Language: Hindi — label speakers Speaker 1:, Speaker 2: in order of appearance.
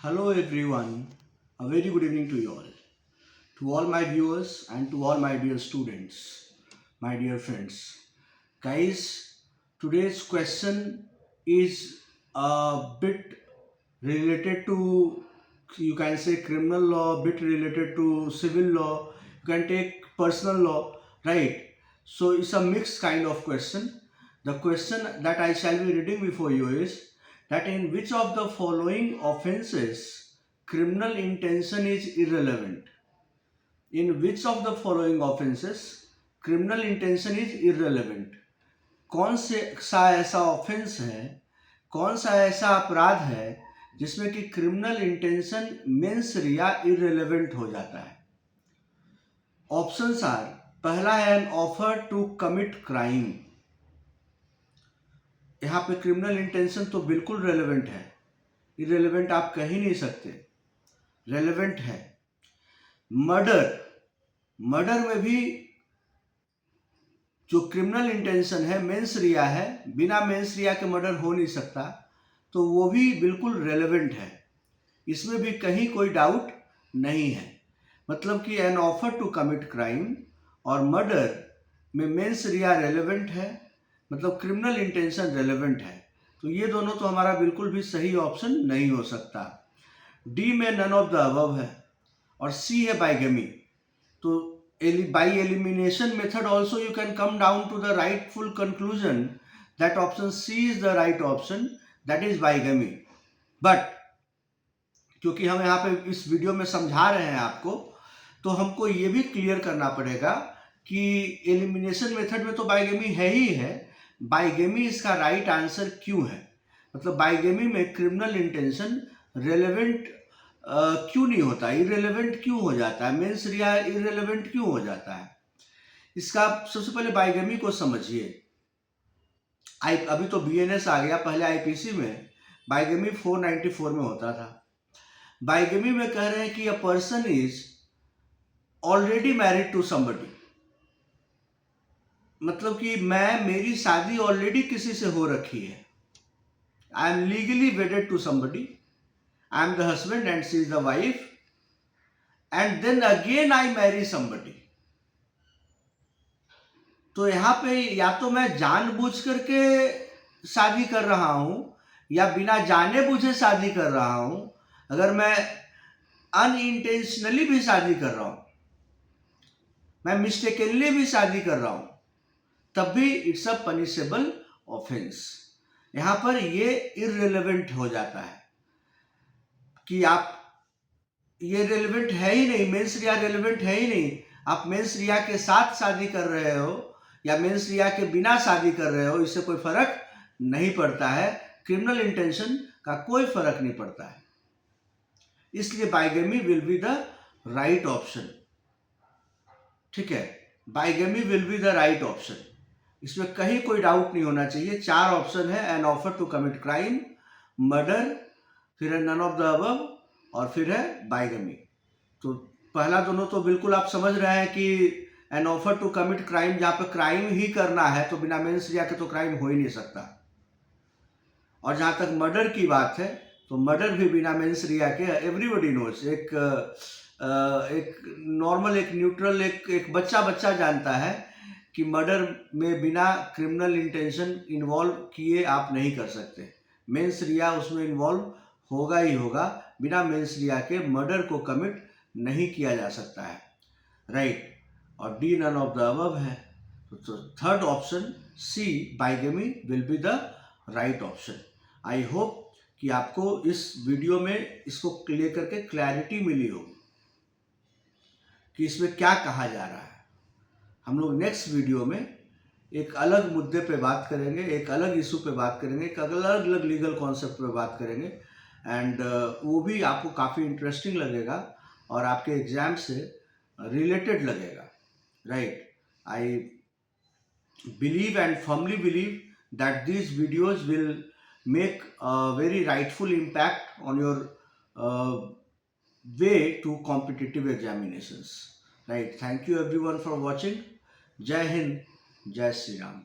Speaker 1: Hello everyone, a very good evening to you all. To all my viewers and to all my dear students, my dear friends. Guys, today's question is a bit related to, you can say, criminal law, bit related to civil law, you can take personal law, right? So it's a mixed kind of question. The question that I shall be reading before you is that in which of the following offenses criminal intention is irrelevant? In which of the following offenses criminal intention is irrelevant? कौन से सा ऐसा ऑफेंस है, कौन सा ऐसा अपराध है जिसमें कि criminal intention mens rea irrelevant हो जाता है? ऑप्शंस आर, पहला है an offer to commit crime. यहाँ पे क्रिमिनल इंटेंशन तो बिल्कुल रेलेवेंट है, इररिलेवेंट आप कह ही नहीं सकते, रेलेवेंट है। मर्डर, मर्डर में भी जो क्रिमिनल इंटेंशन है मेंस रिया है, बिना मेंस रिया के मर्डर हो नहीं सकता, तो वो भी बिल्कुल रेलेवेंट है, इसमें भी कहीं कोई डाउट नहीं है। मतलब कि an offer to commit crime और मर्डर में मेंस रिया रेलेवेंट है, मतलब क्रिमिनल इंटेंशन रेलेवेंट है, तो ये दोनों तो हमारा बिल्कुल भी सही ऑप्शन नहीं हो सकता। डी में नन ऑफ द अबव है और सी है बाइगेमी। तो by elimination method also you can come down to the rightful conclusion that option C is the right option, that is bigamy. But क्योंकि हम यहाँ पे इस वीडियो में समझा रहे हैं आपको, तो हमको ये भी क्लियर करना पड़ेगा कि एलिमिनेशन मेथड में तो बाइगेमी है ही है, बाइगेमी इसका राइट आंसर क्यों है, मतलब बाइगेमी में क्रिमिनल इंटेंशन रेलेवेंट क्यों नहीं होता, इररिलेवेंट क्यों हो जाता है, मेंस रिया इररिलेवेंट क्यों हो जाता है? इसका सबसे पहले बाइगेमी को समझिए। अभी तो बीएनएस आ गया, पहले आईपीसी में बाइगेमी 494 में होता था। बाइगेमी में कह रहे हैं कि a person is already married to somebody, मतलब कि मेरी शादी ऑलरेडी किसी से हो रखी है। I am legally wedded to somebody, I am the husband and she is the wife, and then again I marry somebody. तो यहाँ पे या तो मैं जानबूझ करके शादी कर रहा हूँ या बिना जाने बुझे शादी कर रहा हूँ। अगर मैं अनइंटेंशनली भी शादी कर रहा हूँ, मैं मिस्टेकनली भी शादी कर रहा हूँ, तब भी इट्स अ पनिशेबल ऑफेंस। यहाँ पर ये इररिलेवेंट हो जाता है कि आप, ये रेलेवेंट है ही नहीं, मेंस रिया रेलेवेंट है ही नहीं। आप मेंस रिया के साथ शादी कर रहे हो या मेंस रिया के बिना शादी कर रहे हो, इससे कोई फर्क नहीं पड़ता है, क्रिमिनल इंटेंशन का कोई फर्क नहीं पड़ता है। इसलिए bigamy will be the right option. ठीक है, bigamy will be the right option, इसमें कहीं कोई डाउट नहीं होना चाहिए। 4 ऑप्शन है, an offer to commit crime, murder, फिर है नन ऑफ द अबव और फिर है बाइगेमी। तो पहला दोनों तो बिल्कुल आप समझ रहे हैं कि an offer to commit crime, जहाँ पे क्राइम ही करना है तो बिना मेंस रिया के तो क्राइम हो ही नहीं सकता। और जहाँ तक मर्डर की बात है, तो मर्डर भी बिना मेंस रिया के, एवरीबॉडी नोज, एक नॉर्मल, एक न्यूट्रल, एक बच्चा जानता है कि मर्डर में बिना क्रिमिनल इंटेंशन इन्वॉल्व किए आप नहीं कर सकते। मेंस रिया उसमें इन्वॉल्व होगा ही होगा, बिना मेंस रिया के मर्डर को कमिट नहीं किया जा सकता है, राइट। और D none of the above है, तो third option C bigamy will be the right option. I hope कि आपको इस वीडियो में इसको लेकर के क्लैरिटी मिली होगी कि इसमें क्या कहा जा रहा है। हम लोग नेक्स्ट वीडियो में एक अलग मुद्दे पे बात करेंगे, एक अलग इशू पे बात करेंगे, एक अलग लीगल कॉन्सेप्ट पे बात करेंगे, एंड वो भी आपको काफ़ी इंटरेस्टिंग लगेगा और आपके एग्जाम से रिलेटेड लगेगा, right. I believe and firmly believe that these videos will make a very rightful impact on your way to competitive examinations, right. Thank you everyone for watching. Jai Hind, Jai Shri Ram.